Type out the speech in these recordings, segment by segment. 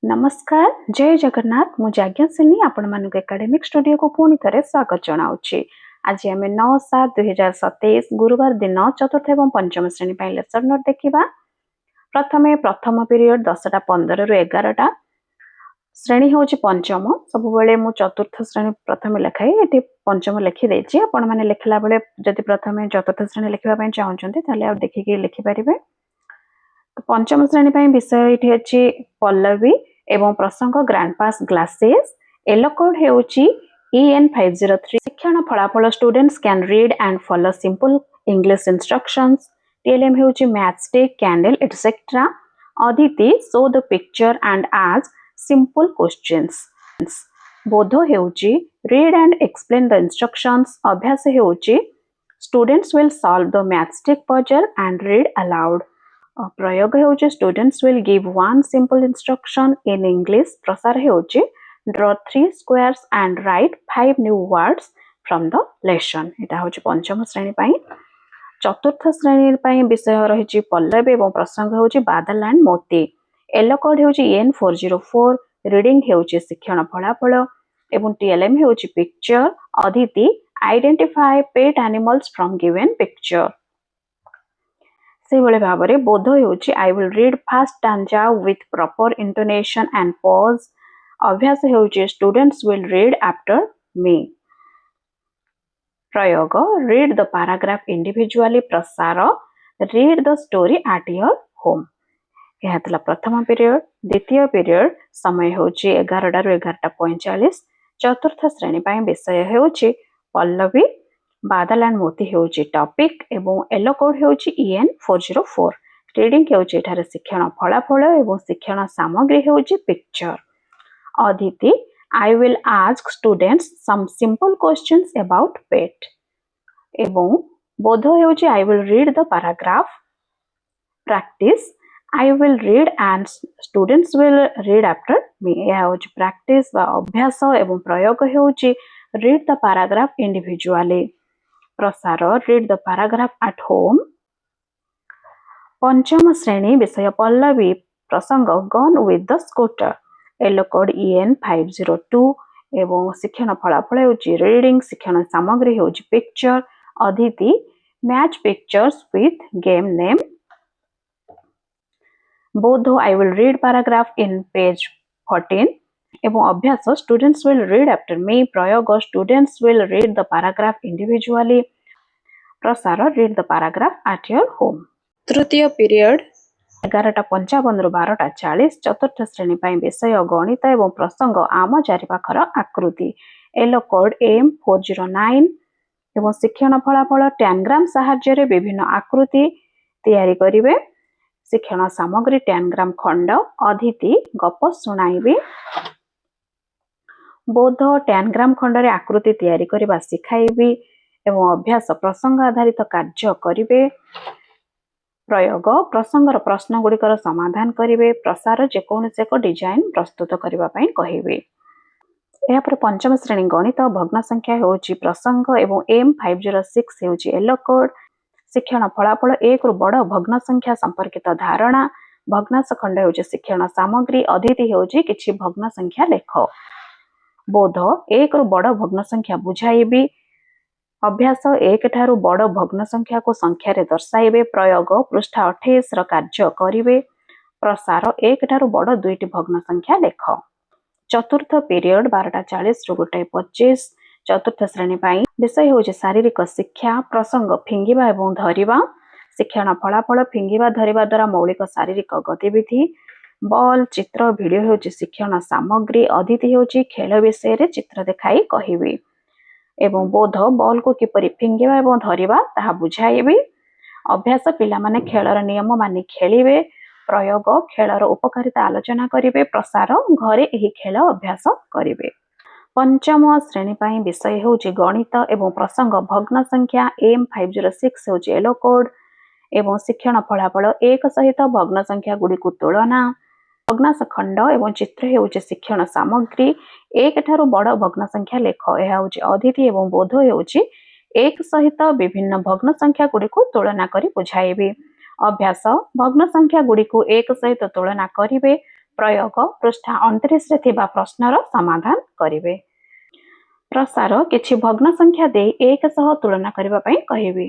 नमस्कार जय जगन्नाथ मु जाज्ञासिनी आपण मानक एकेडमिक स्टूडियो को पुणी थे स्वागत जनाऊँगी। आज आम 9/7/2027 गुरुवार दिन चतुर्थ एवं पंचम श्रेणी लेक्चर नोट देखा। प्रथमे प्रथम पीरियड 10:15 रु 11टा श्रेणी हूँ पंचम सब मु चतुर्थ श्रेणी प्रथम लिखाई ये पंचम लिखिदे आपण मैंने लिखला बेले जदि प्रथम चतुर्थ श्रेणी लिखा चाहते देखिए लिखिपारे। पंचम श्रेणी विषय ये अच्छी पल्लवी एवं प्रसंग ग्रैंडपास ग्लासेस येलो कोड हेउची EN503। शिक्षण फलाफल students can read and follow simple English instructions. TLM हेउची मैथ स्टिक कैंडल एटसेट्रा। अदिति show the picture and ask simple questions. बोध हेउची read and explain the instructions. अभ्यास हेउची students will solve the math stick puzzle and read aloud. प्रयोग हेउची students will give one simple instruction in English. प्रसार हेउची draw 3 squares and right 5 new words from the lesson. एटा होची पंचम श्रेणी पई। चतुर्थ श्रेणी पई विषय रहिची पल्लवी एवं प्रसंग हेउची Badal and Moti. Yellow code हेउची EN404। रीडिंग हेउची शिक्षण फलाफल एवं TLM हेउची पिक्चर। अदिति identify pet animals from given picture. से भाव में बोध होउची I will read fast stanza with proper intonation and pause. अभ्यास होउची students will read after me. प्रयोग रीड द पैराग्राफ इंडिविजुअली। प्रसार read the story at your home. यह थला प्रथम पीरियड। द्वितीय पीरियड समय होउची 11 रु 11:45। चतुर्थ श्रेणी पई विषय होउची पल्लवी बादल एंड मोती हेउची टॉपिक एवं येलो कोड हेउची EN404। रीडिंग हेउची एठारे शिक्षण फलाफल एवं शिक्षण सामग्री हेउची पिक्चर। अदिति I will ask students some simple questions about pet एवं बोध हेउची I will read the paragraph. Practice I will read and students will read after me. यह होउची प्रैक्टिस बा अभ्यास एवं प्रयोग हेउची रीड द पैराग्राफ इंडिविजुअली। प्रसार read the paragraph at home. पंचम श्रेणी विषय पल्लवी प्रसंग gun with the scooter. Yellow code EN502 एवं शिक्षण फलाफल हेउची रीडिंग। शिक्षण सामग्री हेउची पिक्चर। अदिति match pictures with game name. बोध I will read paragraph in page 14 एवं अभ्यास students will read after me. प्रयोग students will read the paragraph individually. प्रसार read the paragraph at your home. तृतीय पीरियड 11:55 रु 12:40। चतुर्थ श्रेणी पई विषय गणित एवं प्रसंग आम चारिपाखर आकृति। येलो कोड AM409 एवं शिक्षण फलाफल टैनग्राम सहाय्य रे विभिन्न आकृति तैयारी करिवे। शिक्षण सामग्री टैनग्राम खंड। अदिति गप सुनाइबे। बोध टैनग्राम खंड रे आकृति तैयारी करबा सिखाइबी एवं अभ्यास प्रसंग आधारित कार्य करिवे। प्रयोग प्रसंगर प्रश्न गुड़िकर समाधान करिवे। प्रसार जेकोनोसी एक डिजाइन प्रस्तुत करबा पई कहिबे। एहा पर पंचम श्रेणी गणित भग्न संख्या हेउची प्रसंग एवं M506 हेउची येलो कोड। शिक्षण फलाफल 1 रु बड़ भग्न संख्या संपर्कित धारणा। भग्नांश खंड हेउची शिक्षण सामग्री। अदिति हेउची किछि भग्न संख्या लेख। बोध 1 रु बड़ भग्न संख्या बुझाइबी। अभ्यास 1 ठारू बड़ भग्न संख्या को संख्या रे दर्शाइबे। प्रयोग पृष्ठा 28 र कार्य करिवे। प्रसार 1 ठारू बड़ 2टी भग्न संख्या लेख। चतुर्थ पीरियड 12:40 रु 1:25। चतुर्थ श्रेणी पई विषय होउची शारीरिक शिक्षा। प्रसंग फिंगिबा एवं धरिबा। शिक्षण फलाफल फिंगिबा धरिबा द्वारा मौलिक शारीरिक गतिविधि। बॉल चित्र वीडियो हेउची शिक्षण सामग्री। अदिति हेउची खेल विषय रे चित्र देखाई कहिबी एवं बोध बॉल को किपरि फिंगिबा एवं धरिबा ताहा बुझाइबे। अभ्यास पिला माने खेलर नियम मानि खेलिबे। प्रयोग खेलर उपकारिता आलोचना करिवे। प्रसार घरे एही खेल अभ्यास करिवे। पंचम श्रेणी पई विषय हेउची गणित एवं प्रसंग भग्न संख्या। M506 हेउची येलो कोड एवं शिक्षण फलाफल 1 सहित भग्न संख्या गुडी को तुलना। भग्नांश खंड एवं चित्र हेउची शिक्षण सामग्री। 1 ठारू बड़ भग्न संख्या लेख। यह होउची अदिति एवं बोध हेउची 1 सहित विभिन्न भग्न संख्या गुडी को तुलना करी बुझाइबे। अभ्यास भग्न संख्या गुडी को 1 सहित तुलना करिवे। प्रयोग पृष्ठा 29 रे थिबा प्रश्नर समाधान करिवे। प्रसार किछि भग्न संख्या दे 1 सह तुलना करिबा पई कहिबे।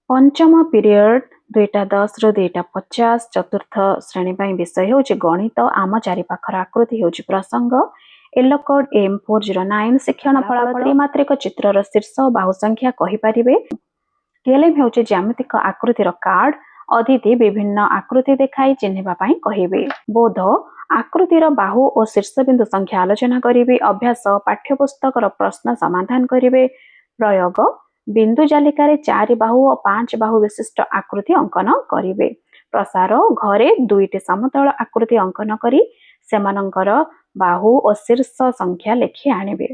पंचम पीरियड 2:10 रु 2:50 चतुर्थ श्रेणी पई विषय होछि गणित आम चारि पाखर आकृति होछि प्रसंग एलो कोड M409 शिक्षण फलाफल त्रिमात्रिक चित्रर शीर्ष बाहु संख्या कहि परिबे। टीएलएम होछि ज्यामितिक आकृतिर कार्ड अतिथि विभिन्न आकृति देखाई चिन्हिबा पई कहिबे। बोध आकृतिर बाहु और शीर्षबिंदु संख्या आलोचना करिवे। अभ्यास पाठ्यपुस्तकर प्रश्न समाधान करिवे। प्रयोग बिंदु जालिकारे 4 बाहु और 5 बाहु विशिष्ट आकृति अंकन करिवे। प्रसार घरे 2टी समतल आकृति अंकन करी सेमानंकर बाहु और शीर्ष संख्या लेखि आनिबे।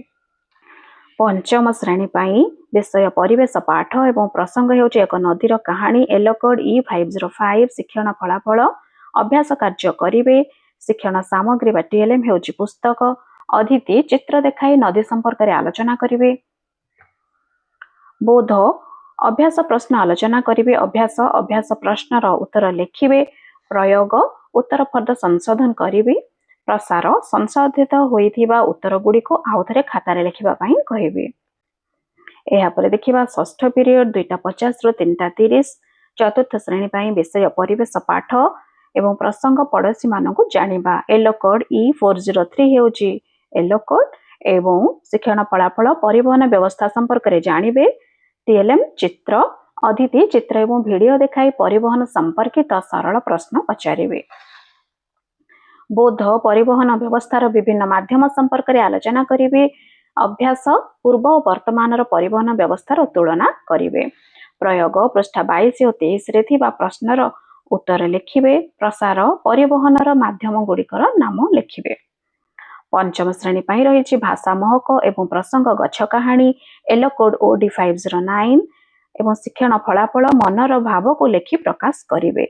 पंचम श्रेणी पाई विषय परिवेश पाठ एवं प्रसंग हेउछि एक नदीर कहानी एलो कोड E505 शिक्षण फलाफल अभ्यास कार्य करिवे। शिक्षण सामग्री बा टीएलएम हेउछि पुस्तक अतिथि चित्र देखाई नदी संपर्क रे आलोचना करिवे। बोध अभ्यास प्रश्न आलोचना करिवे। अभ्यास प्रश्नर उत्तर लिखिवे। प्रयोग उत्तर फर्द संशोधन करिवे। प्रसार संशोधित होइथिबा उत्तर गुडी को आउथरे खातारे लिखिबा पई कहिबे। एहा परे देखिबा षष्ठ पीरियड 2:50 रु 3:30 चतुर्थ श्रेणी पई विषय परिवेश पाठ एवं प्रसंग पड़ोसी मानकु जानिबा। एलो कोड E403 हेउछि एलो कोड एवं शिक्षण फलाफल परिवहन व्यवस्था संपर्क रे जानिबे। टीएलएम चित्र अतिथि चित्र एवं वीडियो देखाई परिवहन संपर्कित सरल प्रश्न पचारिबे। बोध परिवहन व्यवस्थार विभिन्न माध्यम संपर्क रे आलोचना करिवे। अभ्यास पूर्व और वर्तमान परिवहन व्यवस्थार तुलना करिवे। प्रयोग पृष्ठा 22 और 23 रे थिबा प्रश्नर उत्तर लिखिवे। प्रसार परिवहनर माध्यम गुड़िकर नाम लिखिवे। पंचम श्रेणी पई रहिछि भाषा महक एवं प्रसंग गछ कहानी एलो कोड OD509 एवं शिक्षण फलाफल मनर भाव को लेखि प्रकाश करिवे।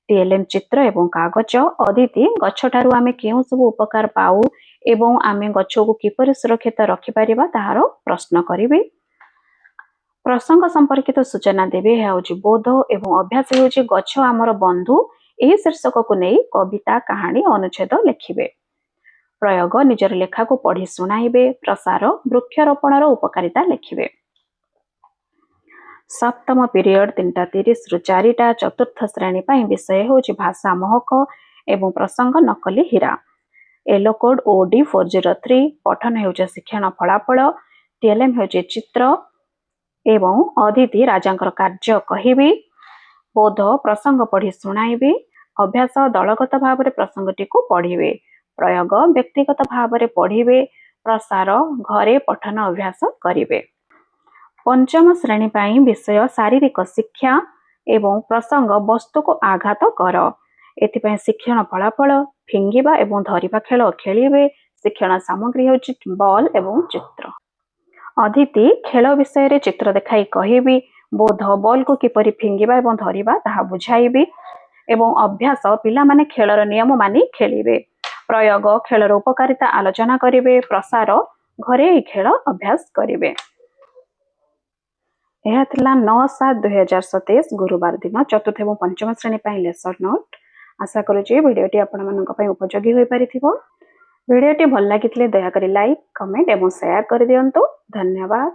टीएलएम चित्र एवं कागज अदिति गछटारु आमे केउ सब उपकार पाऊ एवं आमे गछ को किपरि सुरक्षित रखि परिबा ताहार प्रश्न करिवे। प्रसंग संपर्कित सूचना देबे हेउछि बोध एवं अभ्यास हेउछि गछ आमर बंधु एही शीर्षक को नै कविता कहानी अनुच्छेद लिखिवे। प्रयोग निजर लेखा को पढ़ी सुनाइबे। प्रसार वृक्षरोपणर उपकारिता लिखिवे। सप्तम पीरियड 3:30 रु 4 चतुर्थ श्रेणी पई विषय होछि भाषा महक एवं प्रसंग नकली हीरा एलो कोड OD403 पठन हेउछि शिक्षण फलाफल टीएलएम हेउछि चित्र एवं अतिथि राजांकर कार्य कहिबे। बोध प्रसंग पढ़ी सुनाइबे। अभ्यास दलगत भाव रे प्रसंगटी को पढ़िबे। प्रयोग व्यक्तिगत भाव रे पढ़िबे। प्रसार घरे पठन अभ्यास करिवे। पंचम श्रेणी पई विषय शारीरिक शिक्षा एवं प्रसंग वस्तु को आघात कर एथिपई शिक्षण फलाफल फिंगिबा एवं धरिबा खेल खेलिबे। शिक्षण सामग्री होछि बॉल एवं चित्र। अतिथि खेल विषय रे चित्र देखाई कहिबी। बोध बॉल को किपरि फिंगिबा एवं धरिबा ताहा बुझाइबे एवं अभ्यास पिला माने खेलर नियम मानि खेलिबे। प्रयोग खेलर उपकारिता आलोचना करिवे। प्रसार घरे ए खेल अभ्यास करिवे। यह 9/7/2027 गुरुवार दिन चतुर्थ एवं पंचम श्रेणी पई लेसन नोट। आशा करूची वीडियोटी आपण मानक पई उपयोगी होई परिथिबो। वीडियोटी भल लागितले दया करी लाइक कमेंट एवं शेयर कर दियंतु। धन्यवाद।